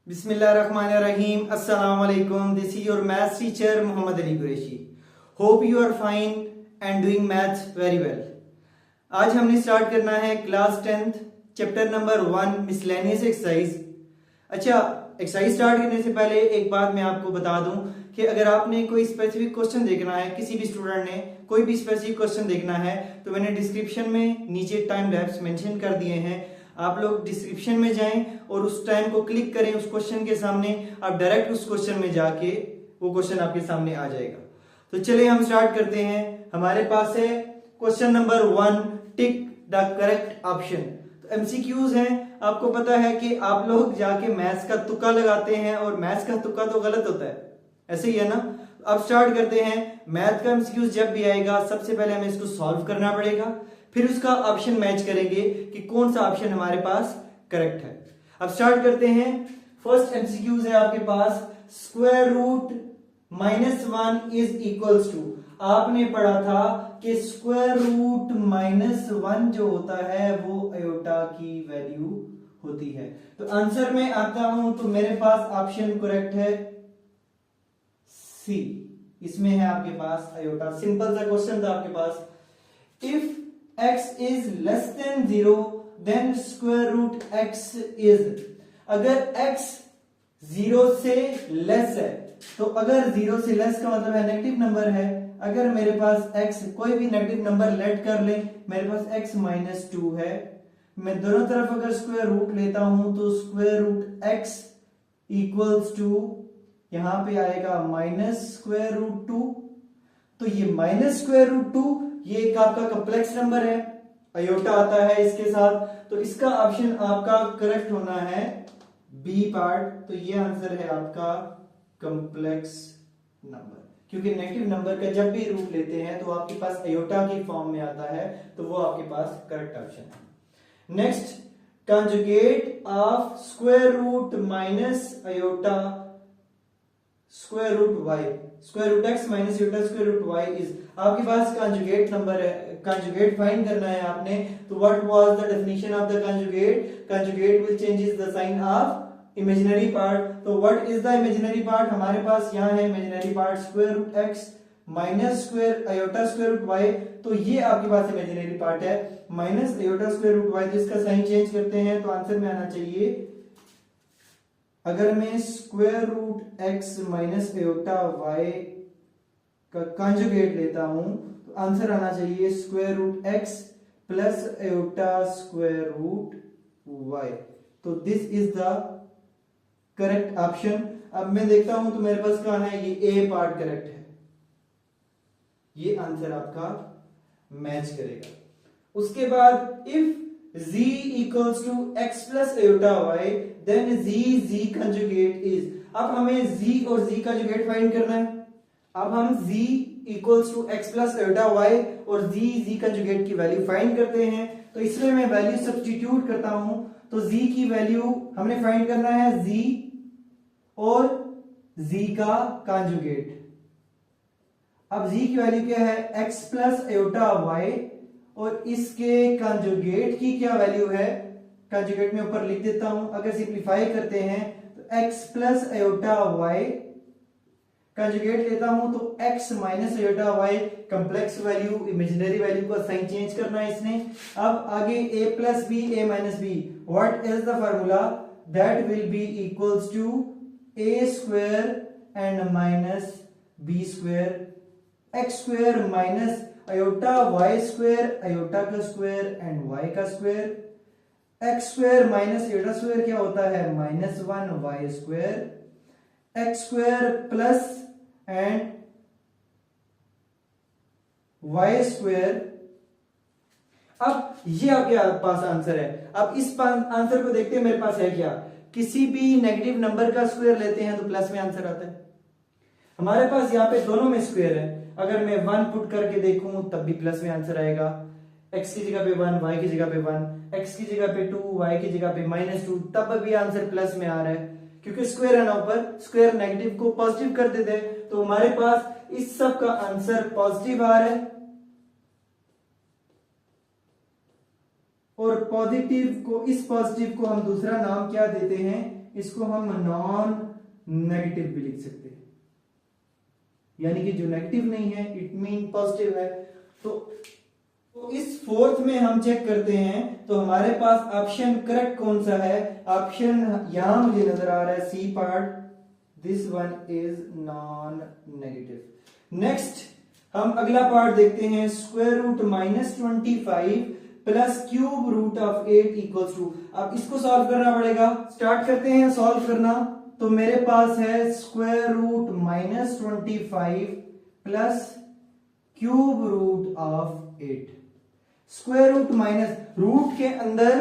Bismillahirrahmanirrahim. Assalamu alaikum. This is your maths teacher Muhammad Ali Qureshi. Hope you are fine and doing maths very well. आज हमने start करना है class 10th chapter number 1 miscellaneous exercise. अच्छा, exercise start करने से पहले एक बात मैं आपको बता दूं कि अगर आपने कोई स्पेसिफिक क्वेश्चन देखना है, किसी भी स्टूडेंट ने कोई भी स्पेसिफिक क्वेश्चन देखना है, तो मैंने डिस्क्रिप्शन में नीचे टाइम लैप्स मेंशन कर दिए हैं। आप लोग डिस्क्रिप्शन में जाएं और उस टाइम को क्लिक करें उस क्वेश्चन के सामने, आप डायरेक्ट उस क्वेश्चन में जाके वो क्वेश्चन आपके सामने आ जाएगा। तो चलिए हम स्टार्ट करते हैं। हमारे पास है question number 1, tick the correct option. तो एमसीक्यूज हैं। आपको पता है कि आप लोग जाके मैथ्स का तुक्का लगाते हैं और मैथ्स का तुक्का तो गलत होता है, ऐसे ही है ना। अब स्टार्ट करते हैं। मैथ का एमसीक्यूज जब भी आएगा सबसे पहले हमें इसको सॉल्व करना पड़ेगा, फिर उसका ऑप्शन मैच करेंगे कि कौन सा ऑप्शन हमारे पास करेक्ट है। अब स्टार्ट करते हैं। फर्स्ट एमसीक्यूज है आपके पास, square root -1 is equals to. आपने पढ़ा था कि स्क्वायर रूट -1 जो होता है वो आयोटा की वैल्यू होती है। तो आंसर में आता हूं तो मेरे पास ऑप्शन करेक्ट है सी। इसमें है आपके पास आयोटा। सिंपल सा क्वेश्चन था आपके पास। If x is less than 0 then square root x is। अगर x 0 से लेस है, तो अगर 0 से लेस का मतलब है नेगेटिव नंबर है। अगर मेरे पास x कोई भी नेगेटिव नंबर लेट कर ले, मेरे पास x -2 है, मैं दोनों तरफ अगर स्क्वायर रूट लेता हूं तो square root x equals to यहां पे आएगा -√2। तो ये -√2 ये एक आपका कॉम्प्लेक्स नंबर है, आयोटा आता है इसके साथ। तो इसका ऑप्शन आपका करेक्ट होना है बी पार्ट। तो ये आंसर है आपका कॉम्प्लेक्स नंबर, क्योंकि नेगेटिव नंबर का जब भी रूट लेते हैं तो आपके पास आयोटा की फॉर्म में आता है, तो वो आपके पास करेक्ट ऑप्शन है। Next, conjugate of square root minus iota square root y, square root x minus iota square root y is. आपके पास कंजुगेट नंबर है, कंजुगेट फाइंड करना है आपने। तो what was the definition of the conjugate? Conjugate will changes the sign of imaginary part. तो what is the imaginary part? हमारे पास यहां है imaginary part square root x minus square iota square root y। तो ये आपके पास imaginary part है minus iota square root y। तो इसका साइन चेंज करते हैं तो आंसर में आना चाहिए, अगर मैं square root x minus iota y का कंजुगेट लेता हूं तो आंसर आना चाहिए square root x plus iota square root y। तो this is the correct option. अब मैं देखता हूं तो मेरे पास कहां है, ये ए पार्ट करेक्ट है, ये आंसर आपका मैच करेगा। उसके बाद if z equals to x plus iota y then z conjugate is। अब हमें z और z conjugate फाइंड करना है। अब हम z equals to x plus iota y और z conjugate की वैल्यू फाइंड करते हैं। तो इसमें मैं वैल्यू सब्स्टिट्यूट करता हूं। तो z की वैल्यू हमने फाइंड करना है z और z का कंजुगेट। अब z की वैल्यू क्या है, x plus iota y, और इसके कंजुगेट की क्या वैल्यू है, कंजुगेट में ऊपर लिख देता हूं। अगर सिंपलीफाई करते हैं तो x plus iota y, conjugate लेता हूं तो x minus iota y, complex value imaginary value का साइन चेंज करना है इसने। अब आगे a plus B a minus B, what is the formula? That will be equals to a square and minus b square, x square minus iota y square, iota का square and y का square, x square minus iota square क्या होता है -1 y square, x square plus and y square. अब ये आपके पास answer है। अब इस आंसर को देखते हैं मेरे पास है क्या, किसी भी नेगेटिव नंबर का स्क्वायर लेते हैं तो प्लस में आंसर आता है। हमारे पास यहाँ पे दोनों में स्क्वायर है, अगर मैं 1 पुट करके देखूं तब भी प्लस में आंसर आएगा। x की जगह पे 1, y की जगह पे 1, x की जगह पे 2, y की जगह पे -2, तब भी आंसर प्लस में आ रहा है, क्योंकि स्क्वायर है ना ऊपर, स्क्वायर नेगेटिव को पॉजिटिव कर देते हैं। तो हमारे पास इस सब का आंसर पॉजिटिव आ रहा है। और पॉजिटिव को, इस पॉजिटिव को हम दूसरा नाम क्या देते हैं, इसको हम नॉन नेगेटिव भी लिख सकते हैं, यानी कि जो नेगेटिव नहीं है इट मीन पॉजिटिव है। तो इस फोर्थ में हम चेक करते हैं तो हमारे पास ऑप्शन करेक्ट कौन सा है, ऑप्शन यहां मुझे नजर आ रहा है C part, this one is non negative. Next हम अगला पार्ट देखते हैं, square root -25 plus cube root of 8 equals to. अब इसको सॉल्व करना पड़ेगा, स्टार्ट करते हैं सॉल्व करना। तो मेरे पास है square root -25 plus cube root of 8। Square root minus, root के अंदर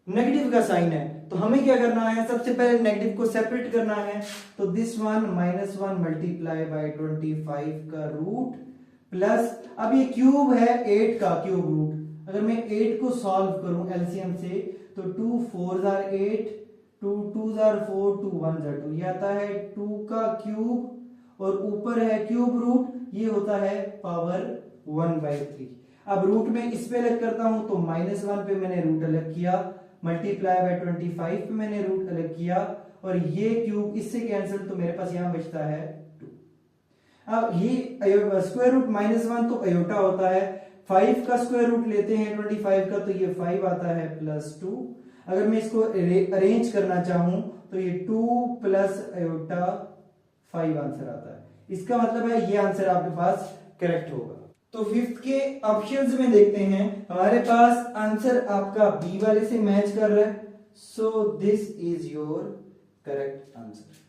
नेगेटिव का साइन है, तो हमें क्या करना है, सबसे पहले नेगेटिव को सेपरेट करना है। तो दिस वन -1 मल्टीप्लाई बाय 25 का रूट प्लस, अब ये क्यूब है 8 का क्यूब रूट, अगर मैं 8 को सॉल्व करूं एलसीएम से तो 2 4 आर 8, 2 2 आर 4, 2 1 आर 2, ये आता है 2 का क्यूब और ऊपर है क्यूब रूट, ये होता है पावर 1/3। अब रूट में इस पे अलग करता हूं तो -1 पे मैंने रूट अलग किया, मल्टीप्लाई बाय 25 पे मैंने रूट अलग किया, और ये क्यूब इससे कैंसिल, तो मेरे पास यहां बचता है 2। अब ये स्क्वायर रूट -1 तो अयोटा होता है, 5 का स्क्वायर रूट लेते हैं 25 का, तो ये 5 आता है प्लस 2। अगर मैं इसको अरेंज करना चाहूं तो ये 2 प्लस अयोटा 5 आंसर आता है। इसका मतलब है ये आंसर आपके पास करेक्ट होगा। तो फिफ्थ के ऑप्शंस में देखते हैं, हमारे पास आंसर आपका बी वाले से मैच कर रहा है, सो this is your correct answer.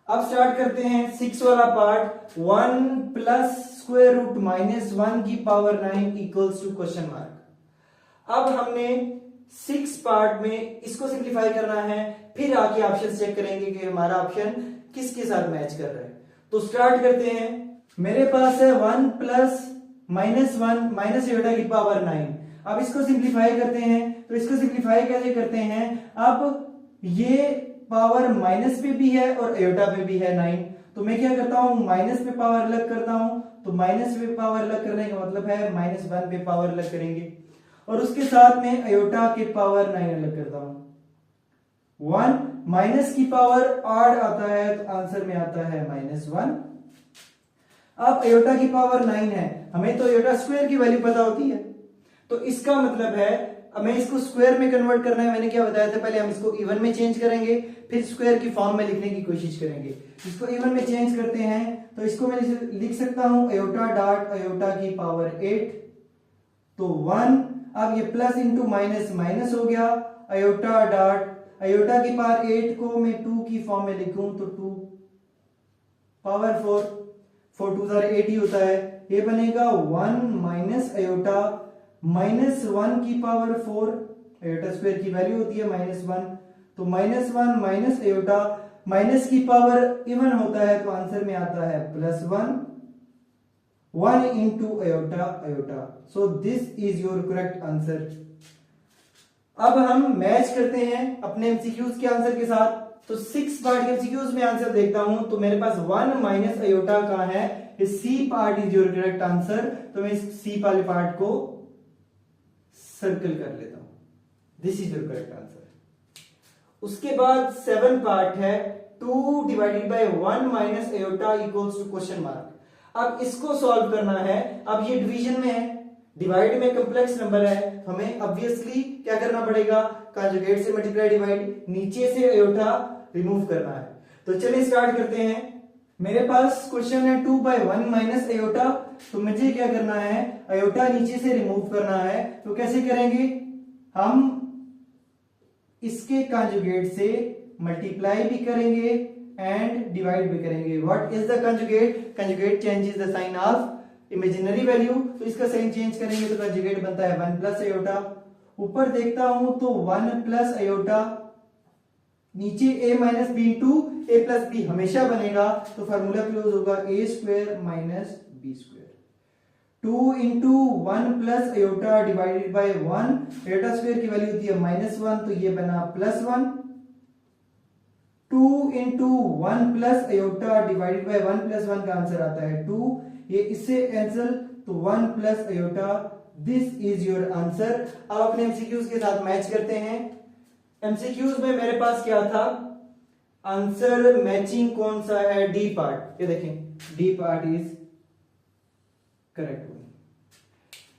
अब स्टार्ट करते हैं 6 वाला पार्ट, 1 प्लस स्क्वायर रूट -1 की power 9 equals to question mark. अब हमने 6 पार्ट में इसको सिंप्लीफाई करना है, फिर आके ऑप्शन चेक करेंगे कि हमारा ऑप्शन किसके साथ मैच कर रहा है। तो स्टार्ट करते हैं, मेरे पास है 1 प्लस -1 माइनस अयोटा की पावर 9। अब इसको सिंप्लीफाई करते हैं, तो इसको सिंप्लीफाई कैसे करते हैं, अब ये पावर माइनस पे भी है और अयोटा पे भी है 9, तो मैं क्या करता हूं, माइनस पे पावर अलग करता हूं, तो माइनस पे पावर अलग करने का मतलब है -1 पे पावर अलग करेंगे, और उसके साथ में अयोटा के पावर 9 अलग करता हूं। 1 माइनस की पावर 8 आता है, तो आंसर में आता है -1। अब अयोटा की पावर 9 है, हमें तो अयोटा स्क्वायर की वैल्यू पता होती है, तो इसका मतलब है हमें इसको स्क्वायर में कन्वर्ट करना है। मैंने क्या बताया था, पहले हम इसको इवन में चेंज करेंगे, फिर स्क्वायर की फॉर्म में लिखने की कोशिश करेंगे। इसको इवन में चेंज करते हैं, तो इसको मैं लिख सकता हूं अयोटा डॉट अयोटा की पावर 8, तो 1, अब ये प्लस इंटू माइनस माइनस हो गया, अयोटा डॉट अयोटा की पावर 8 को मैं 2 की फॉर्म में लिखूं तो 2 पावर 4, 4 2 8 ही होता है, ये बनेगा 1 माइनस अयोटा -1 की पावर 4, अयोटा स्क्वायर की वैल्यू होती है -1, तो -1 माइनस अयोटा, माइनस की पावर इवन होता है तो आंसर में आता है +1, 1 into iota iota, so this is your correct answer. अब हम मैच करते हैं अपने एमसीक्यूज के आंसर के साथ। तो 6 पार्ट के एमसीक्यूज में आंसर देखता हूं, तो मेरे पास 1 माइनस अयोटा का है, C part is your correct answer, तो मैं इस सी वाले पार्ट को सर्कल कर लेता हूं, this is your correct answer. उसके बाद 7 पार्ट है, 2 divided by 1 minus iota equals to question mark. अब इसको सॉल्व करना है, अब ये डिवीजन में है, डिवाइड में कॉम्प्लेक्स नंबर है, हमें ऑब्वियसली क्या करना पड़ेगा, कॉन्जुगेट से मल्टीप्लाई डिवाइड, नीचे से अयोटा रिमूव करना है। तो चलिए स्टार्ट करते हैं। मेरे पास क्वेश्चन है 2 बाय 1 माइनस अयोटा, तो मुझे क्या करना है, अयोटा नीचे से रिमूव करना है। तो कैसे करेंगे, हम इसके कॉन्जुगेट से मल्टीप्लाई भी करेंगे एंड डिवाइड भी करेंगे। What is the conjugate, conjugate changes the sign of imaginary value, तो इसका साइन चेंज करेंगे तो कॉन्जुगेट बनता है 1 प्लस अयोटा। ऊपर देखता हूं तो 1 प्लस अयोटा, नीचे a minus B into A plus B हमेशा बनेगा, तो फार्मूला क्लोज होगा a square minus B square. 2 into 1 plus iota divided by 1, iota square की वैल्यू होती है -1, तो ये बना +1। 2 into 1 plus iota divided by 1 plus 1 का आंसर आता है 2, ये इससे कैंसिल, तो 1 plus aorta this is your answer. अब अपने एमसीक्यूज के साथ मैच करते हैं। एमसीक्यूज में मेरे पास क्या था, आंसर मैचिंग कौन सा है, डी पार्ट। ये देखें D part is correct.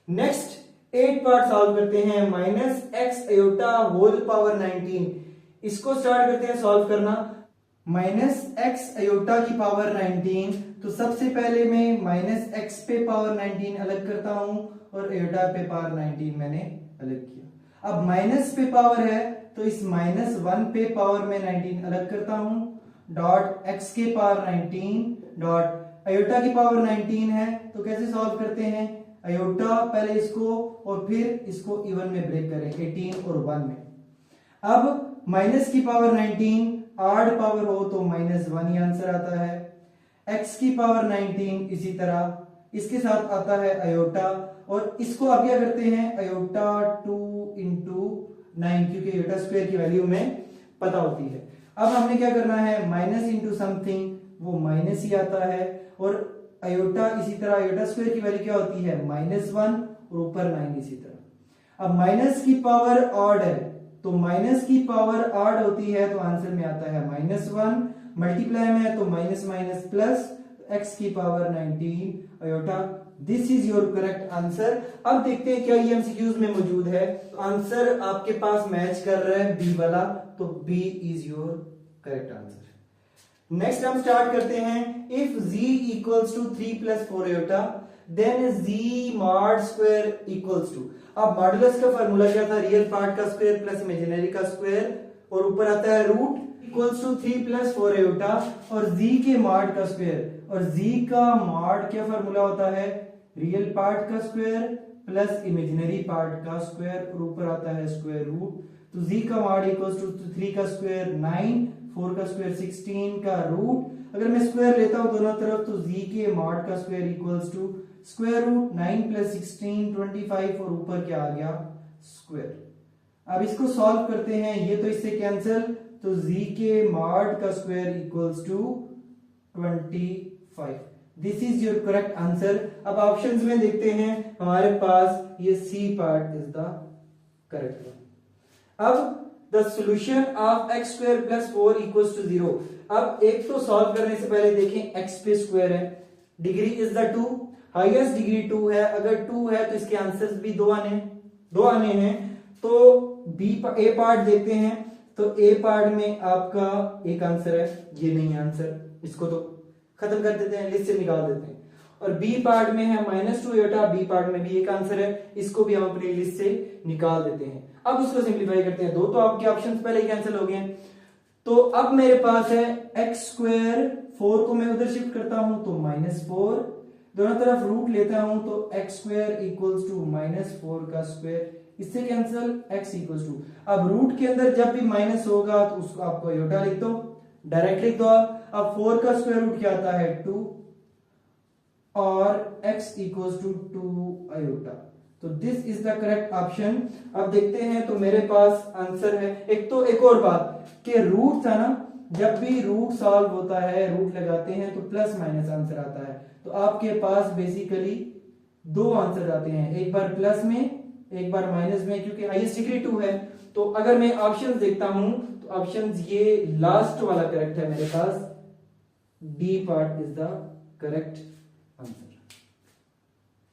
Next 8 part solve करते हैं। Minus X iota whole power 19, इसको स्टार्ट करते हैं सॉल्व करना। माइनस एक्स अयोटा की पावर 19, तो सबसे पहले मैं माइनस एक्स पे पावर 19 अलग करता हूं और अयोटा पे पावर 19 मैंने अलग किया। अब माइनस पे पावर है तो इस माइनस 1 पे पावर में 19 अलग करता हूं, डॉट एक्स के पावर 19 डॉट अयोटा की पावर 19 है। तो कैसे सॉल्व करते हैं, अयोटा पहले इसको और फिर इसको इवन में ब्रेक करें 18 और 1 में। अब माइनस की पावर 19 आड पावर हो तो -1 ही आंसर आता है। x की पावर 19 इसी तरह इसके साथ आता है अयोटा, और इसको आप क्या करते हैं अयोटा 2 इंटू 9, क्योंकि अयोटा स्क्वायर की वैल्यू में पता होती है। अब हमने क्या करना है, माइनस इंटू समथिंग, वो माइनस ही आता है, और अयोटा इसी तरह अयोटा स्क्वायर की वैल्यू क्या होती है -1 और ऊपर 9 इसी तरह। अब माइनस की पावर ऑड है तो माइनस की पावर ऑड होती है तो आंसर में आता है -1, मल्टीप्लाई में है तो माइनस माइनस प्लस, x की power 19 iota. This is your correct answer. अब देखते हैं क्या ये एमसीक्यूज में मौजूद है। तो आंसर आपके पास मैच कर रहा है बी वाला, तो B is your correct answer. Next हम स्टार्ट करते हैं। If z equals to 3 plus 4 iota then z mod square equals to. अब मॉडुलस का फार्मूला क्या था, रियल पार्ट का स्क्वायर प्लस इमेजिनरी का स्क्वायर, और ऊपर आता है root equals to 3 plus 4 iota और z के मॉड का स्क्वायर, और z का मॉड क्या फार्मूला होता है, रियल पार्ट का स्क्वायर प्लस इमेजिनरी पार्ट का स्क्वायर, और ऊपर आता है स्क्वायर रूट। तो z का मॉड इक्वल्स टू 3 का स्क्वायर 9, 4 का स्क्वायर 16 का रूट। अगर मैं स्क्वायर लेता हूं दोनों तरफ तो z के मॉड का square equals to square root 9 plus 16 25, और ऊपर क्या आ गया स्क्वायर। अब इसको सॉल्व करते हैं, ये तो इससे कैंसिल, तो z के मॉड का square equals to 25। This is your correct answer. अब ऑप्शंस में देखते हैं, हमारे पास ये C part is the correct one. अब the solution of x square plus 4 equals to 0। अब एक तो सॉल्व करने से पहले देखें x पे स्क्वायर है, degree is the 2, highest degree 2 है। अगर 2 है तो इसके आंसर्स भी दो आने हैं। तो ए पार्ट देखते हैं, तो ए पार्ट में आपका एक आंसर है, ये नहीं आंसर, इसको तो खत्म कर देते हैं, लिस्ट से निकाल देते हैं। और बी पार्ट में है -2 अयोटा, बी पार्ट में भी एक आंसर है, इसको भी हम अपनी लिस्ट से निकाल देते हैं। अब उसको सिंप्लीफाई करते हैं, दो तो आपके ऑप्शंस पहले ही कैंसिल हो गए हैं। तो अब मेरे पास है एक्स स्क्वायर, 4 को मैं उधर शिफ्ट करता हूं तो -4, दोनों तरफ रूट लेता हूं तो एक्स स्क्वायर इक्वल्स टू -4 का स्क्वायर, इससे कैंसिल x इक्वल्स टू। अब रूट के अंदर जब भी माइनस होगा तो उसको आपको अयोटा लिख दो, डायरेक्ट लिख दो आप। अब 4 का स्क्वायर रूट क्या आता है 2, और x इक्वल्स टू 2 अयोटा। तो this is the correct option. अब देखते हैं, तो मेरे पास आंसर है। एक और बात कि रूट था ना, जब भी रूट सॉल्व होता है रूट लगाते हैं तो प्लस माइनस आंसर आता है। तो आपके पास बेसिकली दो आंसर आते हैं, एक बार प्लस में एक बार माइनस में, क्योंकि हाईएस्ट डिग्री 2 है। तो अगर मैं ऑप्शंस देखता हूं तो ऑप्शंस ये लास्ट वाला करेक्ट है मेरे पास, D part is the correct answer.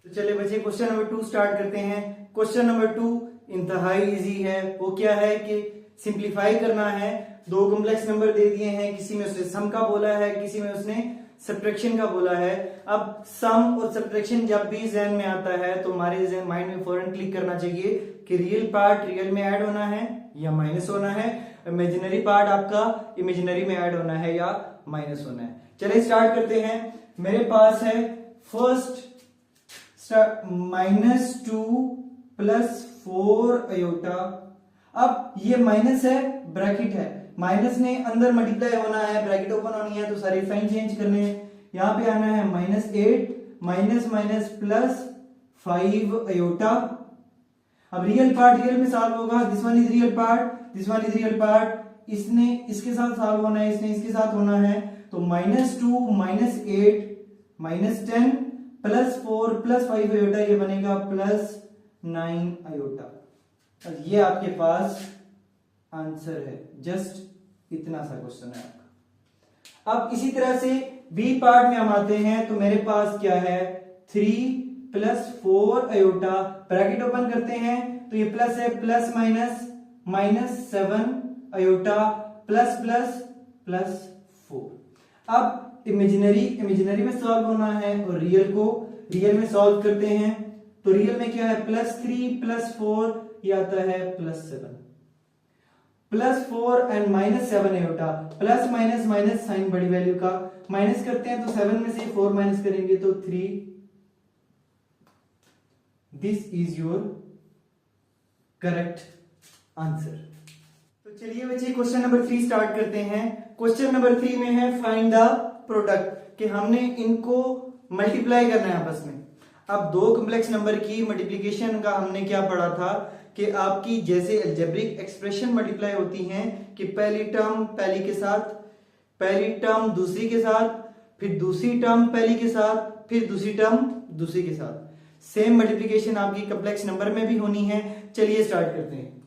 तो चलिए बच्चे क्वेश्चन नंबर 2 स्टार्ट करते हैं। क्वेश्चन नंबर 2 इंतहाई इजी है। वो क्या है कि सिंप्लीफाई करना है। दो कॉम्प्लेक्स नंबर दे दिए हैं, किसी में उसने सम का बोला है, किसी में उसने सब्ट्रैक्शन का बोला है। अब सम और सब्ट्रैक्शन जब भी जहन में आता है तो हमारे माइंड में फौरन क्लिक करना चाहिए कि रियल पार्ट रियल में ऐड होना है या माइनस होना है, इमेजिनरी पार्ट आपका इमेजिनरी में ऐड होना है या माइनस होना है। चलिए स्टार्ट करते हैं। मेरे पास है फर्स्ट -2 प्लस 4 अयोटा। अब ये माइनस है, ब्रैकेट है, माइनस ने अंदर मल्टीप्लाई होना है, ब्रैकेट ओपन होनी है, तो सारे साइन चेंज करने हैं। यहां पे आना है -8 माइनस माइनस प्लस 5 अयोटा। अब रियल पार्ट रियल में सॉल्व होगा, this one is real part, this one is real part. इसने इसके साथ सॉल्व होना है, इसने इसके साथ होना है, तो -2 -8 -10 प्लस 4 प्लस 5 अयोटा, ये बनेगा +12 9 आयोटा। और ये आपके पास आंसर है। जस्ट इतना सा क्वेश्चन है आपका। अब इसी तरह से बी पार्ट में हम आते हैं, तो मेरे पास क्या है 3 + 4 आयोटा, ब्रैकेट ओपन करते हैं तो ये प्लस है, plus minus -7 iota, plus plus plus 4। अब इमेजिनरी में सॉल्व होना है और रियल को रियल में सॉल्व करते हैं। तो रियल में क्या है +3 + 4 ये आता है +7, +4 and -7 iota, plus minus minus sign बड़ी वैल्यू का माइनस करते हैं तो 7 में से 4 माइनस करेंगे तो 3। This is your correct answer. तो चलिए बच्चे क्वेश्चन नंबर 3 स्टार्ट करते हैं। क्वेश्चन नंबर 3 में है फाइंड द प्रोडक्ट, कि हमने इनको मल्टीप्लाई करना है आपस में। अब दो कॉम्प्लेक्स नंबर की मल्टीप्लिकेशन का हमने क्या पढ़ा था कि आपकी जैसे अलजेब्रिक एक्सप्रेशन मल्टीप्लाई होती हैं कि पहली टर्म पहली के साथ, पहली टर्म दूसरी के साथ, फिर दूसरी टर्म पहली के साथ, फिर दूसरी टर्म दूसरी के साथ। सेम मल्टीप्लिकेशन आपकी कॉम्प्लेक्स नंबर में भी होनी है। चलिए स्टार्ट करते हैं।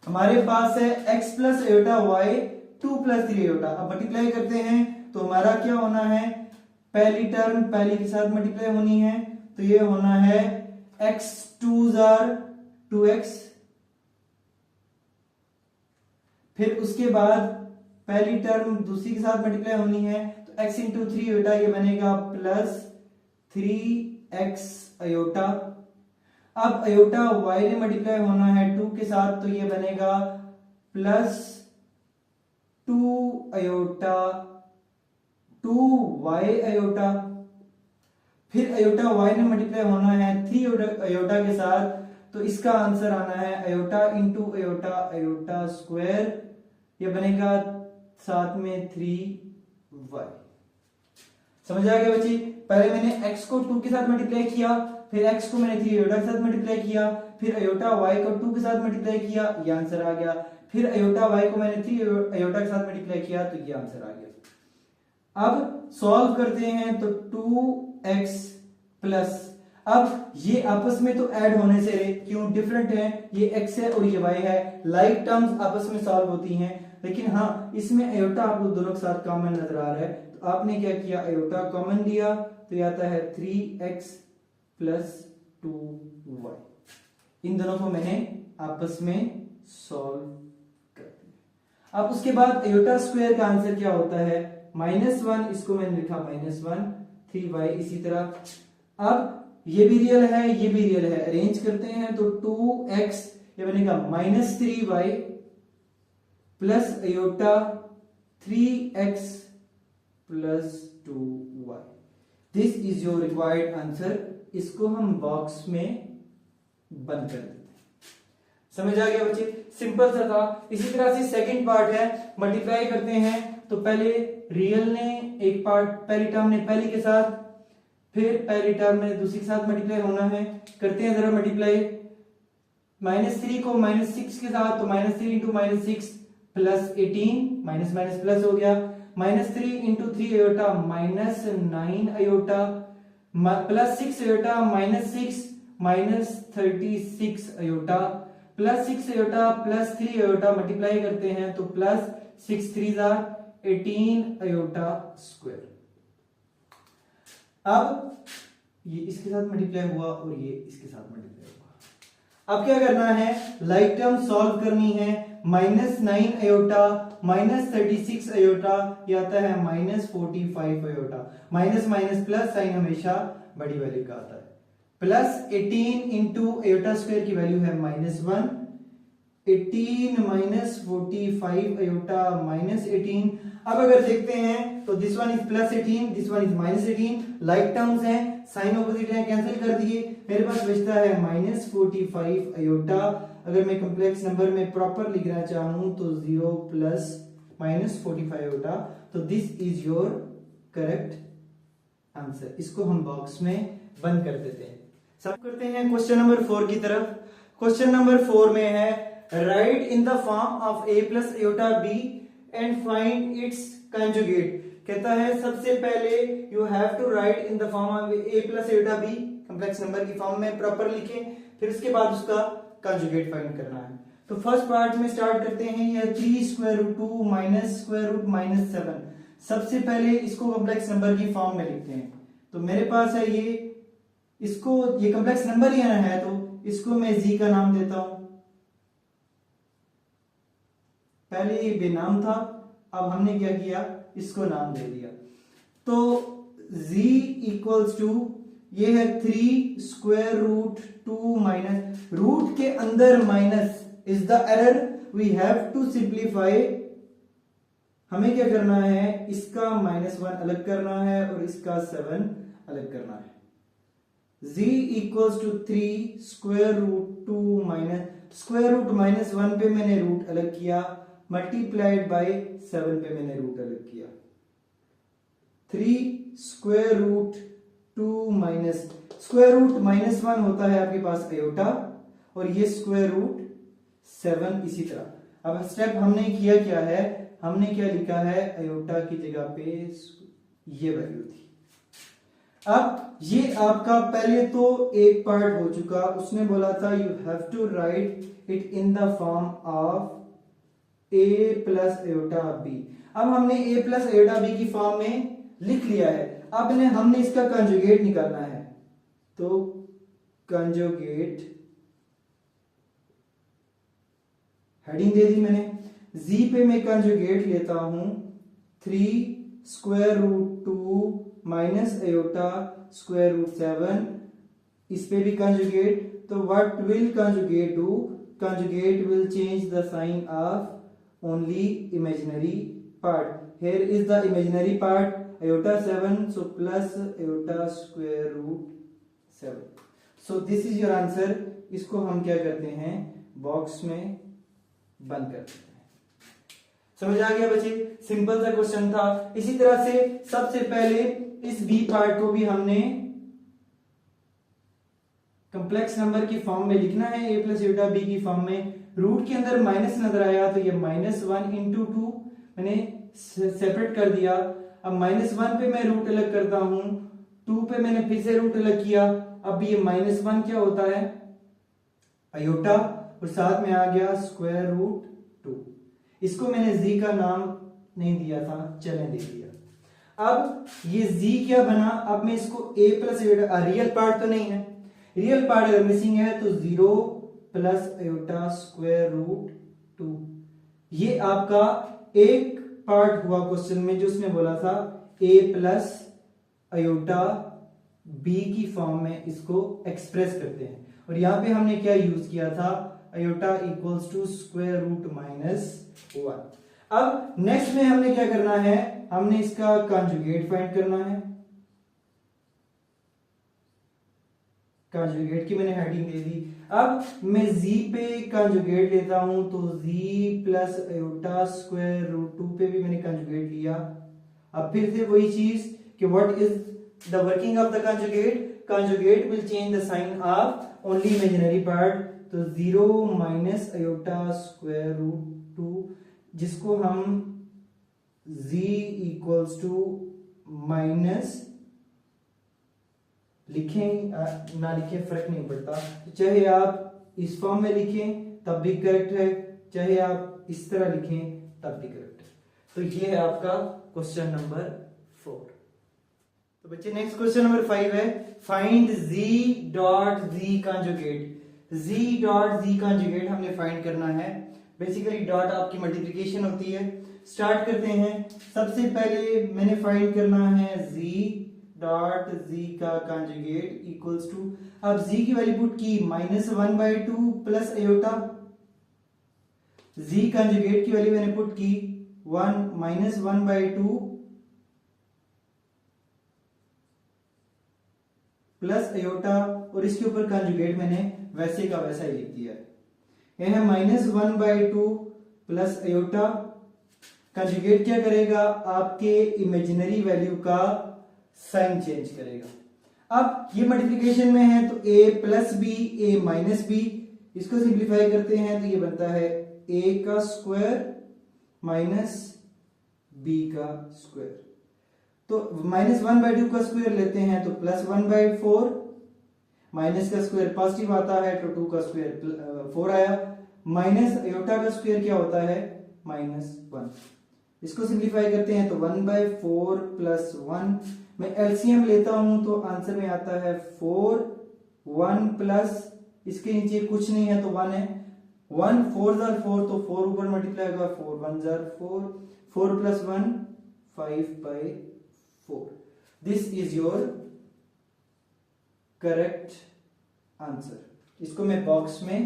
हमारे पास है x + आयोटा y 2 + 3 आयोटा। अब मल्टीप्लाई करते हैं तो हमारा क्या होना है, पहली टर्म पहली के साथ मल्टीप्लाई होनी है, तो ये होना है x 2 * 2x, फिर उसके बाद पहली टर्म दूसरी के साथ मल्टीप्लाई होनी है तो x × 3 आयोटा ये बनेगा +3x आयोटा। अब आयोटा y ने मल्टीप्लाई होना है 2 के साथ तो ये बनेगा +2 आयोटा 2y आयोटा। फिर आयोटा y ने मल्टीप्लाई होना है 3 आयोटा के साथ, तो इसका आंसर आना है आयोटा × आयोटा आयोटा स्क्वायर, ये बनेगा साथ में 3y। समझ आ गया बच्ची? पहले मैंने x को 2 के साथ मल्टीप्लाई किया, फिर x को मैंने 3 आयोटा के साथ मल्टीप्लाई किया, फिर आयोटा y को 2 के साथ मल्टीप्लाई किया, ये आंसर आ गया। फिर आयोटा y को मैंने 3 आयोटा के साथ मल्टीप्लाई किया तो ये आंसर आ गया। अब सॉल्व करते हैं तो 2x प्लस, अब ये आपस में तो ऐड होने से क्यों डिफरेंट है, ये x है और ये y है, लाइक टर्म्स आपस में सॉल्व होती हैं, लेकिन हाँ इसमें आयोटा आपको दोनों के साथ कॉमन नजर आ रहा है, तो आपने क्या किया आयोटा कॉमन लिया तो ये आता है 3x + 2y। इन दोनों को मैंने आपस में सॉल्व कर दिया। अब उसके बाद आयोटा स्क्वायर का आंसर क्या होता है -1, इसको मैंने लिखा -1, 3y इसी तरह। अब ये भी रियल है ये भी रियल है, अरेंज करते हैं तो 2x ये बनेगा -3y plus iota 3x + 2y। This is your required answer. इसको हम बॉक्स में बंद कर देते हैं। समझ आ गया बच्चे? सिंपल सा था। इसी तरह से सेकंड पार्ट है, मल्टीप्लाई करते हैं तो पहले रियल ने एक पार्ट, पहली टर्म ने पहली के साथ, फिर पहली टर्म में दूसरी के साथ मल्टीप्लाई होना है। करते हैं जरा मल्टीप्लाई, -3 को -6 के साथ तो -3 × -6 +18, माइनस माइनस प्लस हो गया, -3 × 3 iota -9 iota, +6 iota -6 -36 iota, +6 iota +3 iota multiply करते हैं तो +6 3 = 18 आयोटा स्क्वायर। अब ये इसके साथ मल्टीप्लाई हुआ और ये इसके साथ मल्टीप्लाई हुआ। अब क्या करना है, लाइक टर्म सॉल्व करनी है। -9 आयोटा -36 आयोटा ये आता है -45 iota. Minus minus plus sign हमेशा बड़ी वैल्यू का आता है। +18 × आयोटा स्क्वायर की वैल्यू है -1, 18 - 45 आयोटा -18। अब अगर देखते हैं तो this one is +18, this one is -18, like terms हैं, साइन ऑपोजिट है, कैंसिल कर दिए, मेरे पास बचता है -45 आयोटा। अगर मैं कॉम्प्लेक्स नंबर में प्रॉपर लिखना चाहूं तो 0 + -45 आयोटा। तो this is your correct answer. इसको हम बॉक्स में बंद कर देते हैं। सब करते हैं क्वेश्चन नंबर 4 की तरफ। क्वेश्चन नंबर 4 में है write in the form of a + iota b and find its conjugate. कहता है सबसे पहले you have to write in the form of a + iota b, complex number की फॉर्म में प्रॉपर लिखें। फिर उसके बाद उसका कंजुगेट फाइंड करना है। तो फर्स्ट पार्ट में स्टार्ट करते हैं, ये 3 square root 2 minus square root minus 7। सबसे पहले इसको कॉम्प्लेक्स नंबर की फॉर्म में लिखते हैं। तो मेरे पास है ये, इसको ये कॉम्प्लेक्स नंबर ही है तो इसको मैं z का नाम देता हूं। पहले ये बेनाम था, अब हमने क्या किया, इसको नाम दे दिया। तो z इक्वल्स टू ये है 3 स्क्वायर रूट 2 माइनस, रूट के अंदर minus is the error, we have to simplify. हमें क्या करना है, इसका -1 अलग करना है और इसका 7 अलग करना है। z equals to 3 square root 2 minus, square root -1 पे मैंने रूट अलग किया, मल्टीप्लाइड बाय 7 पे मैंने रूट अलग किया। 3 square root 2 minus, square root -1 होता है आपके पास आयोटा, और ये स्क्वायर रूट 7 इसी तरह। अब स्टेप हमने किया क्या है, हमने क्या लिखा है, आयोटा की जगह पे ये वैल्यू थी। अब ये आपका पहले तो एक पार्ट हो चुका, उसने बोला था you have to write it in the form of a plus iota b। अब हमने a प्लस आयोटा b की फॉर्म में लिख लिया है। अब हमने इसका कंजुगेट निकालना है, तो कंजुगेट हेडिंग दे दी मैंने। z पे मैं कंजुगेट लेता हूं 3 square root 2 minus iota square root 7, इस पे भी कंजुगेट। तो what will conjugate do, conjugate will change the sign of only imaginary part. Here is the imaginary part, iota 7, so plus iota square root 7. So this is your answer. इसको हम क्या करते हैं, box में बंद कर देते हैं। समझ आ गया बच्चे, सिंपल सा क्वेश्चन था। इसी तरह से सबसे पहले इस बी पार्ट को भी हमने कॉम्प्लेक्स नंबर की फॉर्म में लिखना है, a प्लस आयोटा b की फॉर्म में। रूट के अंदर माइनस नजर आया तो ये -1 इंटू 2 मैंने सेपरेट कर दिया। अब -1 पे मैं रूट अलग करता हूं, 2 पे मैंने फिर से रूट अलग किया। अब ये -1 क्या होता है, आयोटा, और साथ में आ गया स्क्वायर रूट 2। इसको मैंने z का नाम नहीं दिया था, चलने दे दिया। अब ये z क्या बना, अब मैं इसको a plus iota, real part तो नहीं है, रियल पार्ट अगर मिसिंग है तो 0 प्लस आयोटा स्क्वायर रूट 2। ये आपका एक पार्ट हुआ क्वेश्चन में, जो उसने बोला था a प्लस आयोटा b की फॉर्म में इसको एक्सप्रेस करते हैं। और यहां पे हमने क्या यूज किया था, iota equals to square root -1। अब नेक्स्ट में हमने क्या करना है, हमने इसका कंजुगेट फाइंड करना है। कंजुगेट की मैंने हेडिंग दे दी। अब मैं z पे कंजुगेट लेता हूं, तो z plus iota square root 2 पे भी मैंने कंजुगेट लिया। अब फिर से वही चीज कि what is the working of the conjugate, conjugate will change the sign of only imaginary part. तो 0 माइनस आयोटा स्क्वायर रूट 2, जिसको हम z इक्वल्स टू माइनस लिखें ना लिखें फर्क नहीं पड़ता, चाहे आप इस फॉर्म में लिखें तब भी करेक्ट है, चाहे आप इस तरह लिखें तब भी करेक्ट है। तो ये है आपका क्वेश्चन नंबर 4। तो बच्चे नेक्स्ट क्वेश्चन नंबर 5 है, find z dot z conjugate. z dot z conjugate हमने फाइंड करना है। बेसिकली डॉट आपकी मल्टीप्लिकेशन होती है। स्टार्ट करते हैं। सबसे पहले मैंने फाइंड करना है z डॉट z का कंजुगेट इक्वल्स टू, अब z की वैल्यू पुट की -1/2 प्लस आयोटा, z कंजुगेट की वैल्यू मैंने पुट की 1/2 प्लस आयोटा, और इसके ऊपर कंजुगेट मैंने वैसे का वैसा ही लिख दिया है। यह है -1/2 प्लस आयोटा। कंजुगेट क्या करेगा, आपके इमेजिनरी वैल्यू का साइन चेंज करेगा। अब ये मल्टीप्लिकेशन में है तो a plus B a minus B, इसको सिंप्लीफाई करते हैं तो ये बनता है a का स्क्वायर माइनस b का स्क्वायर। तो -1/2 का स्क्वायर लेते हैं तो +1/4। माइनस का स्क्वायर पॉजिटिव आता है तो 2 का स्क्वायर 4 आया, माइनस आयोटा का स्क्वायर क्या होता है -1। इसको सिंप्लीफाई करते हैं तो 1/4 प्लस 1, मैं एलसीएम लेता हूं तो आंसर में आता है 4, 1 प्लस इसके नीचे कुछ नहीं है तो 1 है, 1 4 जार 4 तो 4 ऊपर मल्टीप्लाई होगा, 4 1 jar 4, 4 plus 1 5/4। This is your correct answer. इसको मैं बॉक्स में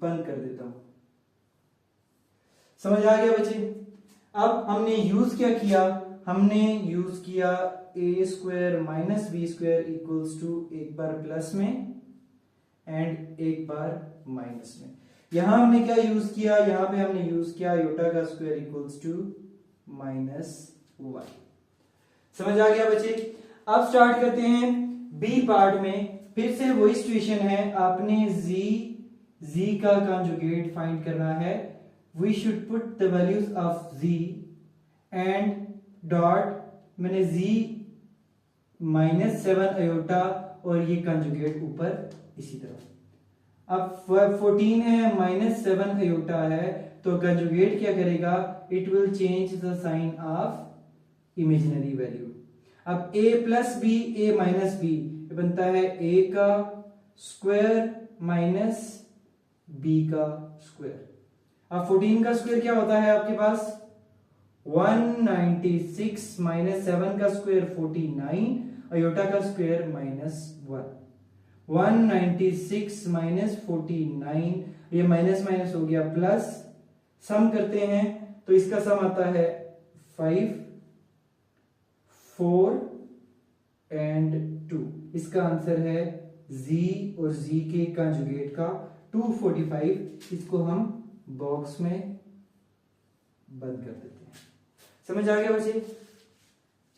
बंद कर देता हूं। समझ आ गया बच्चे? अब हमने यूज क्या किया, हमने यूज किया a square minus B square equals to एक बार प्लस में एंड एक बार माइनस में। यहां हमने क्या यूज किया, यहां पे हमने यूज किया आयोटा का स्क्वायर इक्वल्स टू -1। समझ आ गया बच्चे? अब स्टार्ट करते हैं बी पार्ट में। फिर से वही सिचुएशन है, आपने z का कंजुगेट फाइंड करना है। We should put the values of z and dot, मैंने z -7 अयोटा और ये कंजुगेट ऊपर इसी तरह। अब 14 है -7 अयोटा है तो कंजुगेट क्या करेगा, it will change the sign of imaginary value. अब a plus B a minus B बनता है a का स्क्वायर माइनस b का स्क्वायर। अब 14 का स्क्वायर क्या होता है आपके पास 196 माइनस 7 का स्क्वायर 49, अयोटा का स्क्वायर -1। 196 माइनस 49, ये माइनस माइनस हो गया प्लस, सम करते हैं तो इसका सम आता है 5, 4 एंड 2। इसका आंसर है z और z के कंजुगेट का 245। इसको हम बॉक्स में बंद कर देते हैं। समझ आ गया बच्चे?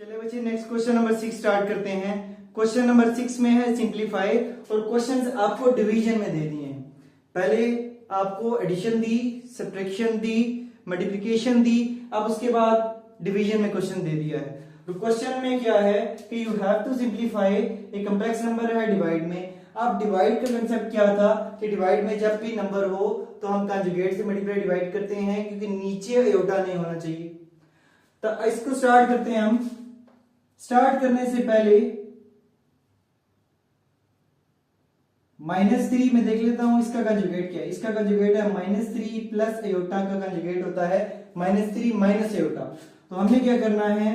चलिए बच्चे नेक्स्ट क्वेश्चन नंबर 6 स्टार्ट करते हैं। क्वेश्चन नंबर 6 में है सिंप्लीफाई और क्वेश्चंस आपको डिवीजन में दे दिए हैं। पहले आपको एडिशन दी, सब्ट्रैक्शन दी, मल्टीप्लिकेशन दी, अब उसके बाद डिवीजन में क्वेश्चन दे दिया है। तो क्वेश्चन में क्या है कि you have to simplify a complex number है डिवाइड में। अब डिवाइड का कंसेप्ट क्या था कि डिवाइड में जब भी नंबर हो तो हम कंजुगेट से मल्टीप्लाई डिवाइड करते हैं, क्योंकि नीचे अयोटा नहीं होना चाहिए। तो इसको स्टार्ट करते हैं हम। स्टार्ट करने से पहले -3 में देख लेता हूं इसका कंजुगेट क्या है। इसका कंजुगेट है -3 प्लस अयोटा का कंजुगेट होता है -3 माइनस अयोटा। तो हमने क्या करना है,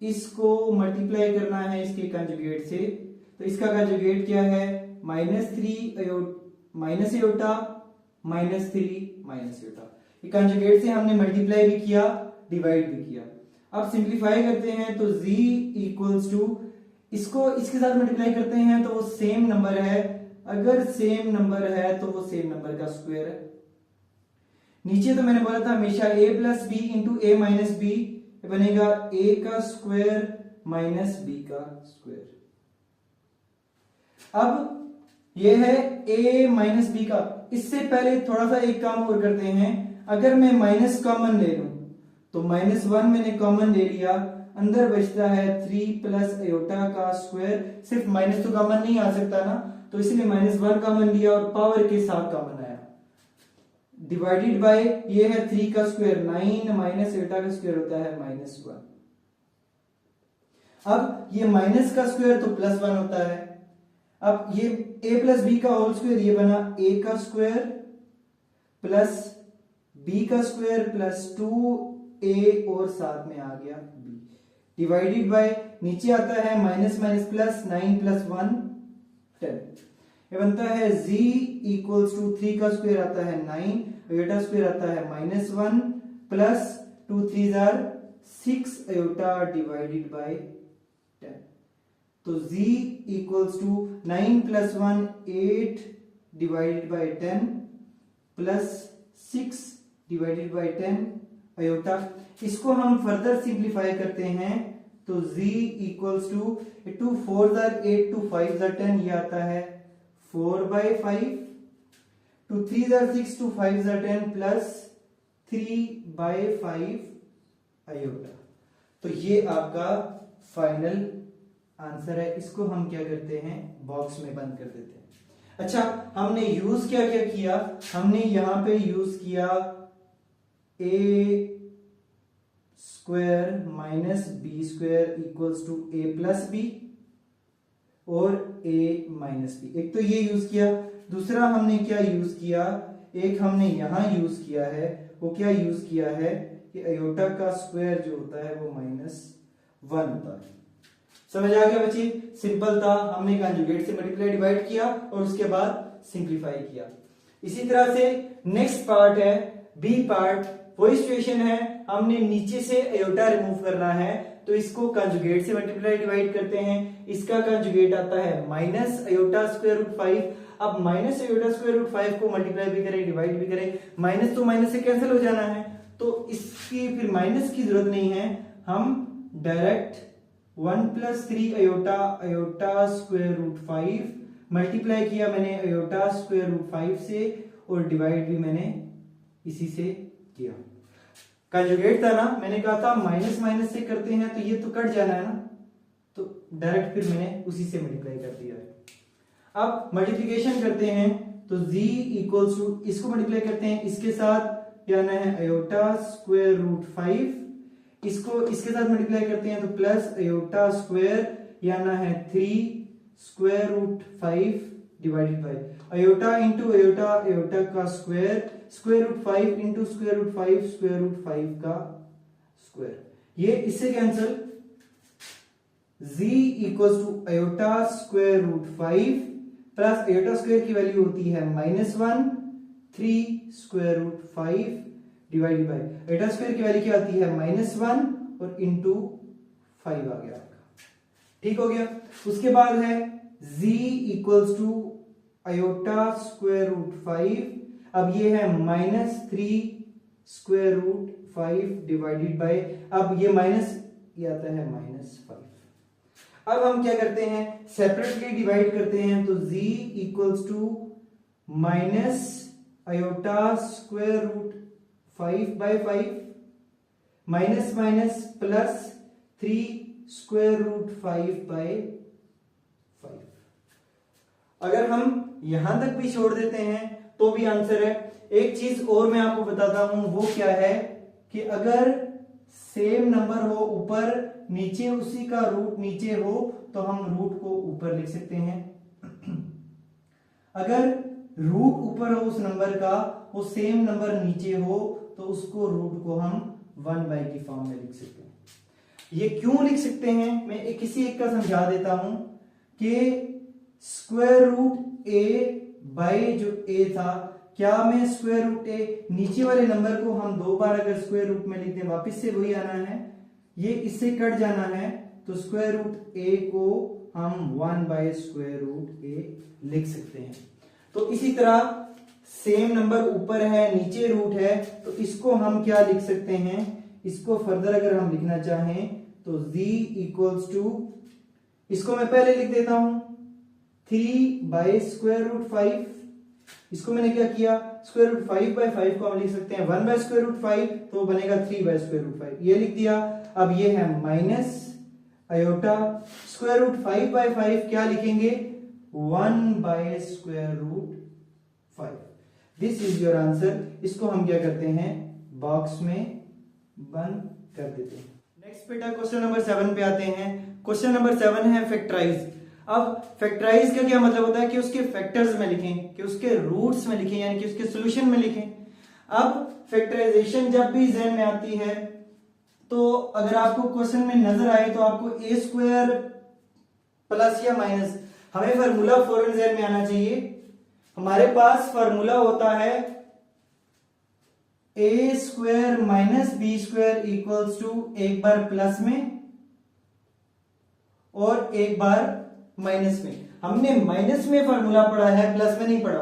इसको मल्टीप्लाई करना है इसके कंजुगेट से। तो इसका कंजुगेट क्या है -3 माइनस अयोटा -3 माइनस अयोटा। ये कंजुगेट से हमने मल्टीप्लाई भी किया, डिवाइड भी किया। अब सिंप्लीफाई करते हैं तो z इक्वल्स टू, इसको इसके साथ मल्टीप्लाई करते हैं तो वो सेम नंबर है। अगर सेम नंबर है तो वो सेम नंबर का स्क्वायर है। नीचे तो मैंने बोला था हमेशा a plus B into A minus B बनेगा a का स्क्वायर माइनस b का स्क्वायर। अब ये है a माइनस बी का। इससे पहले थोड़ा सा एक काम और करते हैं। अगर मैं माइनस कॉमन ले लूं तो -1 मैंने कॉमन ले लिया, अंदर बचता है 3 प्लस अयोटा का स्क्वायर। सिर्फ माइनस तो कॉमन नहीं आ सकता ना, तो इसलिए -1 कॉमन लिया और पावर के साथ कॉमन आया। डिवाइडेड बाय ये है 3 का स्क्वायर 9 माइनस अयोटा का स्क्वायर होता है -1। अब ये माइनस का स्क्वायर तो +1 होता है। अब ये a प्लस बी का होल स्क्वायर, ये बना a का स्क्वायर प्लस b का स्क्वायर प्लस 2a और साथ में आ गया b। डिवाइडेड बाय नीचे आता है माइनस माइनस प्लस 9 प्लस 1 10। ये बनता है z इक्वल्स टू 3 का स्क्वायर आता है 9, अयोटा स्क्वायर आता है -1 प्लस 2 3 जार 6 अयोटा डिवाइडेड बाय 10। तो z equals to 9 plus 1 8 divided by 10 plus 6 divided by 10 iota. इसको हम फर्दर सिंप्लीफाई करते हैं तो z इक्वल्स टू 2 4 जार 8 2 5 जार 10, ये आता है 4/5, 2 3 जार 6 2 5 जार 10 प्लस 3/5 अयोटा। तो ये आपका फाइनल आंसर है। इसको हम क्या करते हैं, बॉक्स में बंद कर देते हैं। अच्छा, हमने यूज क्या क्या किया, हमने यहां पे यूज किया a square minus B square equals to a plus B और a माइनस बी। एक तो ये यूज किया। दूसरा हमने क्या यूज किया, एक हमने यहां यूज किया है, वो क्या यूज किया है कि अयोटा का स्क्वायर जो होता है वो -1 होता है। समझ आ गया बच्चे? सिंपल था, हमने कंजुगेट से मल्टीप्लाई डिवाइड किया और उसके बाद सिंप्लीफाई किया। इसी तरह से नेक्स्ट पार्ट है बी पार्ट, वही सिचुएशन है, हमने नीचे से अयोटा रिमूव करना है, तो इसको कंजुगेट से मल्टीप्लाई डिवाइड करते हैं। इसका कंजुगेट आता है माइनस अयोटा स्क्वायर रूट 5। अब माइनस अयोटा स्क्वायर रूट 5 को मल्टीप्लाई भी करें डिवाइड भी करें, माइनस तो माइनस से कैंसिल हो जाना है, तो इसकी फिर माइनस की जरूरत नहीं है, हम direct 1 plus 3 iota square root 5 multiply किया मैंने अयोटा स्क्वायर रूट 5 से और डिवाइड भी मैंने इसी से किया। कंजुगेट था ना, मैंने कहा था माइनस माइनस से करते हैं तो ये तो कट जाना है ना, तो डायरेक्ट फिर मैंने उसी से मल्टीप्लाई कर दिया है। अब मल्टीप्लिकेशन करते हैं तो z इक्वल्स टू, इसको मल्टीप्लाई करते हैं इसके साथ, क्या ना है अयोटा स्क्वायर रूट 5, इसको इसके साथ मल्टीप्लाई करते हैं तो प्लस अयोटा स्क्वायर या ना है 3 square root 5 divided by iota into iota, iota का square, square root 5 into square root 5, square root 5 का स्क्वायर, ये इससे cancel. z equals to iota square root 5 plus iota square की वैल्यू होती है -1, 3 square root 5 divided by iota square की value क्या आती है -1 और इंटू 5 आ गया आपका। ठीक हो गया। उसके बाद है z equals to iota square root 5, अब ये है -3 स्क्वायर रूट 5 डिवाइडेड बाय, अब ये माइनस ये आता है -5। अब हम क्या करते हैं, सेपरेटली डिवाइड करते हैं तो z equals to minus iota square root 5 by 5 minus minus plus 3 square root 5 by 5। अगर हम यहां तक भी छोड़ देते हैं तो भी आंसर है। एक चीज और मैं आपको बताता हूं, वो क्या है कि अगर सेम नंबर हो ऊपर नीचे, उसी का रूट नीचे हो तो हम रूट को ऊपर लिख सकते हैं। अगर रूट ऊपर हो उस नंबर का, वो सेम नंबर नीचे हो तो उसको रूट को हम 1 की फॉर्म में लिख सकते हैं। ये क्यों लिख सकते हैं, मैं किसी एक का समझा देता हूं कि स्क्वायर रूट ए बाय जो ए था, क्या मैं स्क्वायर रूट ए नीचे वाले नंबर को हम 2 बार अगर स्क्वायर रूट में लिख दें, वापिस से वही आना है, ये इससे कट जाना है, तो स्क्वायर रूट ए को हम 1 बाय स्क्वायर रूट ए लिख सकते हैं। तो इसी तरह सेम नंबर ऊपर है नीचे रूट है, तो इसको हम क्या लिख सकते हैं, इसको फर्दर अगर हम लिखना चाहें तो z इक्वल्स टू, इसको मैं पहले लिख देता हूं 3 बाय स्क्वायर रूट 5, इसको मैंने क्या किया, स्क्वायर रूट 5 बाय 5 को हम लिख सकते हैं 1 बाय स्क्वायर रूट 5, तो बनेगा 3 बाय स्क्वायर रूट 5, ये लिख दिया। अब ये है minus iota square root 5 by 5, क्या लिखेंगे 1 by square root 5। This is your answer. इसको हम क्या करते हैं, बॉक्स में बंद कर देते हैं। नेक्स्ट बेटा क्वेश्चन नंबर 7 पे आते हैं। क्वेश्चन नंबर 7 है फैक्टराइज। अब फैक्टराइज का क्या मतलब होता है कि उसके फैक्टर्स में लिखें, कि उसके रूट्स में लिखें, यानी कि उसके सॉल्यूशन में लिखें। अब फैक्टराइजेशन जब भी ज़हन में आती है तो अगर आपको क्वेश्चन में नजर आए तो आपको ए स्क्वायर प्लस या माइनस, हमें फार्मूला फौरन ज़हन में आना चाहिए। हमारे पास फार्मूला होता है A square minus B square equals to, एक बार प्लस में और एक बार माइनस में। हमने माइनस में फार्मूला पढ़ा है, प्लस में नहीं पढ़ा,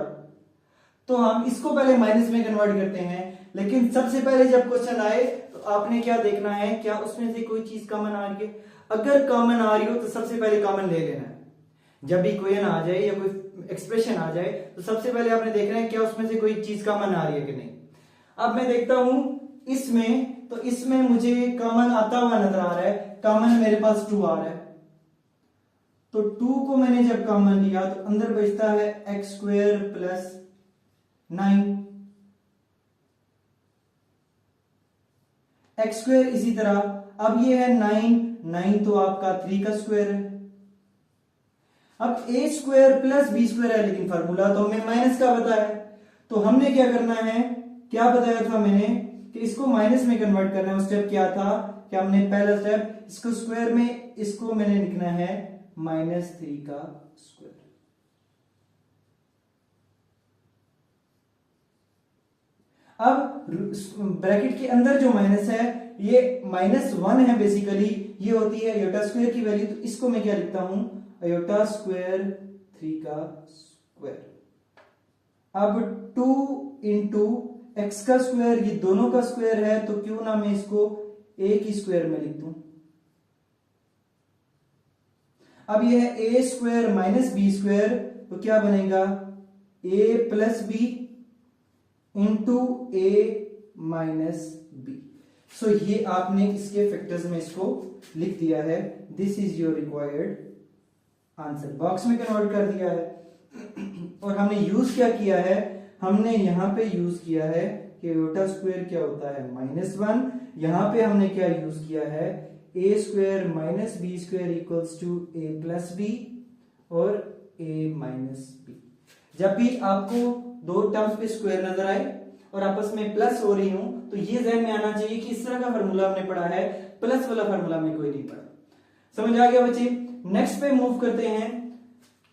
तो हम इसको पहले माइनस में कन्वर्ट करते हैं। लेकिन सबसे पहले जब क्वेश्चन आए तो आपने क्या देखना है, क्या उसमें से कोई चीज कॉमन आ रही है। अगर कॉमन आ रही हो तो सबसे पहले कॉमन ले लेना है। जब भी क्वेश्चन आ जाए या कोई एक्सप्रेशन आ जाए तो सबसे पहले आपने देखना है क्या उसमें से कोई चीज कॉमन आ रही है कि नहीं। अब मैं देखता हूं इसमें, तो इसमें मुझे कॉमन आता हुआ नजर आ रहा है, कॉमन मेरे पास 2 आ रहा है। तो 2 को मैंने जब कॉमन लिया तो अंदर बचता है x square plus 9 x square. इसी तरह अब ये है 9 तो आपका 3 का स्क्वायर है। अब ए स्क्वायर प्लस बी स्क्वायर है, लेकिन फार्मूला तो हमें माइनस का बताया है, तो हमने क्या करना है, क्या बताया था मैंने कि इसको माइनस में कन्वर्ट करना है। वो स्टेप क्या था कि हमने पहला स्टेप इसको स्क्वायर में, इसको मैंने लिखना है -3 का स्क्वायर। अब ब्रैकेट के अंदर जो माइनस है ये -1 है, बेसिकली ये होती है आयोटा स्क्वायर की वैल्यू, तो इसको मैं क्या लिखता हूं, आयोटा स्क्वायर 3 का स्क्वायर। अब 2 इंटू एक्स का स्क्वायर, ये दोनों का स्क्वायर है, तो क्यों ना मैं इसको ए की स्क्वायर में लिख दूं। अब ये है A square minus B square, तो क्या बनेगा ए plus B into A minus B. सो ये आपने इसके फैक्टर्स में इसको लिख दिया है। This is your required answer, box में कन्वर्ट कर दिया है। और हमने यूज क्या किया है, हमने यहां पे यूज किया है कि आयोटा स्क्वायर क्या होता है -1। यहां पे हमने क्या यूज किया है, A square minus B square equals to A plus B और ए माइनस बी। जब भी आपको दो टर्म्स पे स्क्वायर नजर आए और आपस में प्लस हो रही हूं, तो ये ध्यान में आना चाहिए कि इस तरह का फार्मूला हमने पढ़ा है, प्लस वाला फार्मूला हमने कोई नहीं पढ़ा। समझ आ गया बच्चे? नेक्स्ट पे मूव करते हैं।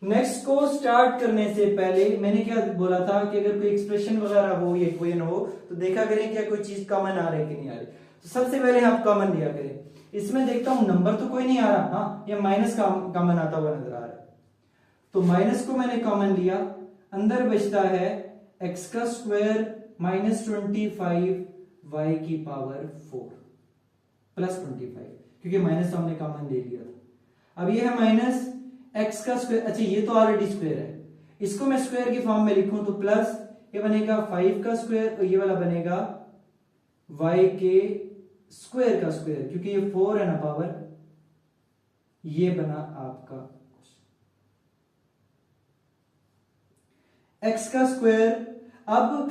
नेक्स्ट को स्टार्ट करने से पहले मैंने क्या बोला था कि अगर कोई एक्सप्रेशन वगैरह हो या इक्वेशन हो तो देखा करें क्या कोई चीज कॉमन आ रही है कि नहीं आ रही। तो सबसे पहले आप कॉमन लिया करें। इसमें देखता हूं नंबर तो कोई नहीं आ रहा, हाँ ये माइनस कॉमन आता हुआ नजर आ रहा है, तो माइनस को मैंने कॉमन लिया, अंदर बचता है एक्स का स्क्वायर -25 y की पावर 4 प्लस 25, क्योंकि माइनस तो हमने कॉमन ले लिया था। अब ये है माइनस एक्स का स्क्वायर, अच्छा ये तो ऑलरेडी स्क्वायर है, इसको मैं स्क्वायर की फॉर्म में लिखूं तो प्लस ये बनेगा 5 का स्क्वायर और ये वाला बनेगा y के स्क्वायर का स्क्वायर, क्योंकि ये 4 है ना पावर। ये बना आपका x का स्क्वायर। अब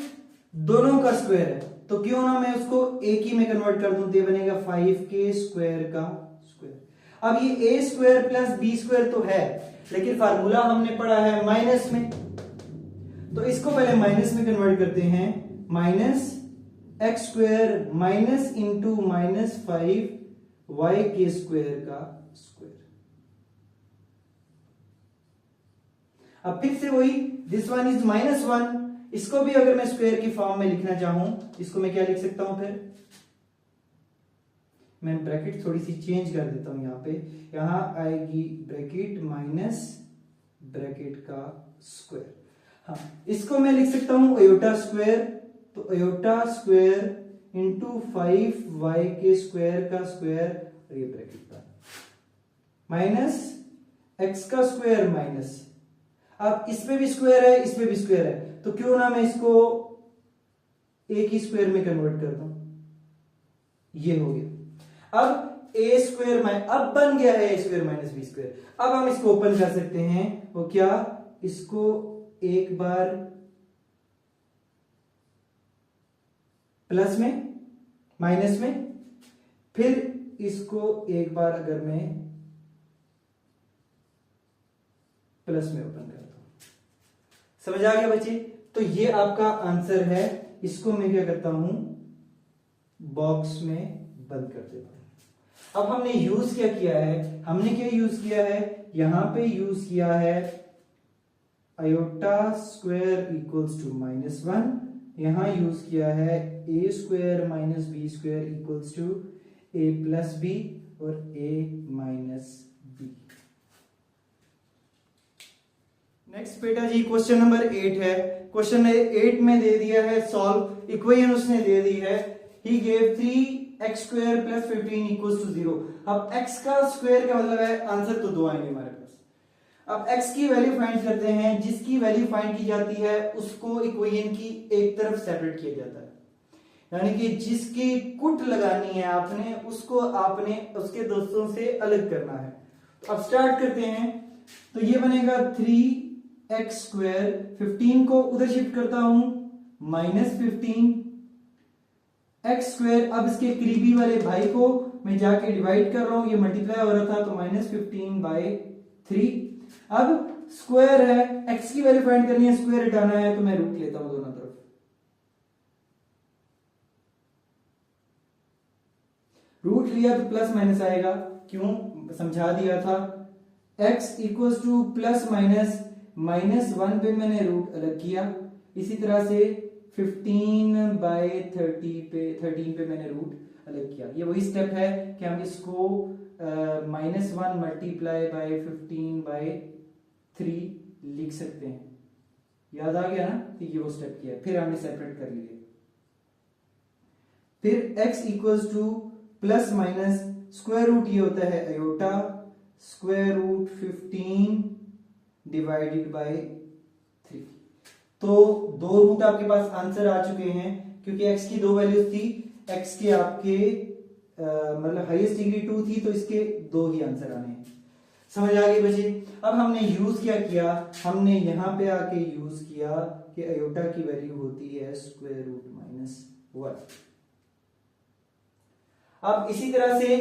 दोनों का स्क्वायर है तो क्यों ना मैं उसको एक ही में कन्वर्ट कर दूं, तो ये बनेगा 5 के स्क्वायर का स्क्वायर। अब ये a square plus b square तो है, लेकिन फार्मूला हमने पढ़ा है माइनस में, तो इसको पहले माइनस में कन्वर्ट करते हैं। Minus x square minus into -5 y के स्क्वायर का स्क्वायर। अब फिर से वही, दिस वन इज -1, इसको भी अगर मैं स्क्वायर की फॉर्म में लिखना चाहूं, इसको मैं क्या लिख सकता हूं, फिर मैं ब्रैकेट थोड़ी सी चेंज कर देता हूं। यहां पे यहां आएगी ब्रैकेट माइनस ब्रैकेट का स्क्वायर। हाँ, इसको मैं लिख सकता हूं आयोटा स्क्वायर, तो आयोटा स्क्वायर इंटू 5y के स्क्वायर का स्क्वायर, और ये ब्रैकेट का माइनस एक्स का स्क्वायर माइनस, अब इसमें भी स्क्वायर है इसमें भी स्क्वायर है, तो क्यों ना मैं इसको एक ही स्क्वायर में कन्वर्ट कर दूं। ये हो गया। अब ए स्क्वायर अब बन गया है A square minus B square. अब हम इसको ओपन कर सकते हैं, वो क्या, इसको एक बार प्लस में माइनस में, फिर इसको एक बार अगर मैं प्लस में ओपन करता हूं। समझ आ गया बच्चे? तो ये आपका आंसर है। इसको मैं क्या करता हूं, बॉक्स में बंद कर देता हूं। अब हमने यूज क्या किया है, हमने क्या यूज किया है, यहां पे यूज किया है आयोटा स्क्वायर इक्वल्स टू -1, यहां यूज किया है A square minus B square equals to A plus B और ए माइनस बी। नेक्स्ट बेटा जी क्वेश्चन नंबर 8 है। क्वेश्चन 8 में दे दिया है सॉल्व, इक्वेशन उसने दे दी है, he gave 3x square plus 15 equals to 0। अब x का स्क्वायर का मतलब है आंसर तो दो आएंगे हमारे पास। अब x की वैल्यू फाइंड करते हैं, जिसकी वैल्यू फाइंड की जाती है उसको इक्वेशन की एक तरफ सेपरेट किया जाता है, यानी कि जिसकी कुट लगानी है आपने, उसको आपने उसके दोस्तों से अलग करना है। तो अब स्टार्ट करते हैं। तो ये बनेगा 3x²। 15 को उधर शिफ्ट करता हूं, -15 x²। अब इसके करीबी वाले भाई को मैं जाके डिवाइड कर रहा हूं, ये मल्टीप्लाई हो रहा था, तो -15/3। अब स्क्वायर है, x की वैल्यू फाइंड करनी है, स्क्वायर हटाना है, तो मैं रूट लेता हूं दोनों तरफ। रूट लिया तो प्लस माइनस आएगा, क्यों समझा दिया था। x equals to plus minus, -1 पे मैंने रूट अलग किया। इसी तरह से 15/13 पे मैंने रूट अलग किया। ये वही स्टेप है कि हम इसको -1 मल्टीप्लाई बाय 15/3 लिख सकते हैं। याद आ गया ना, तो ये वो स्टेप किया, फिर हमने सेपरेट कर लिए। फिर x equals to plus minus, square root ये होता है iota, square root 15 divided by 3। तो दो रूट आपके पास आंसर आ चुके हैं, क्योंकि x की दो वैल्यूज थी। x के आपके मतलब हाईएस्ट डिग्री 2 थी, तो इसके दो ही आंसर आने हैं। समझ आ गई बच्चे। अब हमने यूज क्या किया, हमने यहां पे आके यूज किया कि आयोटा की वैल्यू होती है स्क्वायर रूट -1। अब इसी तरह से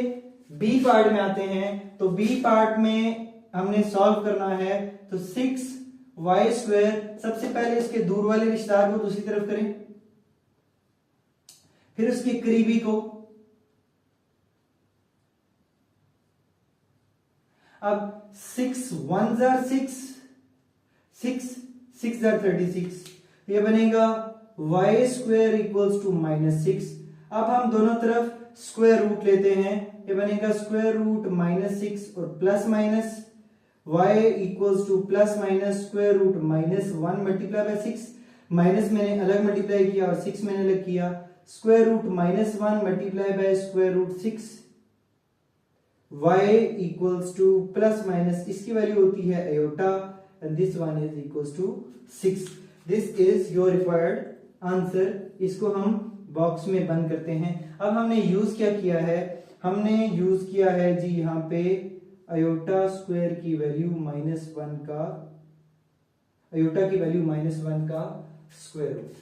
बी पार्ट में आते हैं। तो बी पार्ट में हमने सॉल्व करना है, तो 6y²। सबसे पहले इसके दूर वाले रिश्तेदार को दूसरी तरफ करें, फिर उसके करीबी को। अब 6 1 जार 6, 6 जार 36, ये बनेगा y² इक्वल्स टू -6। अब हम दोनों तरफ स्क्वायर रूट लेते हैं, ये बनेगा स्क्वायर रूट -6 और plus minus, y equals to plus minus square root -1 multiply by 6। Minus मैंने अलग मल्टीप्लाई किया और 6 मैंने अलग किया, square root -1 multiply by square root 6। y equals to plus minus, इसकी वैल्यू होती है iota, and this one is equals to 6। This is your required answer. इसको हम बॉक्स में बंद करते हैं। अब हमने यूज क्या किया है, हमने यूज किया है जी यहां पे आयोटा स्क्वायर की वैल्यू -1 का, आयोटा की वैल्यू -1 का स्क्वायर रूट।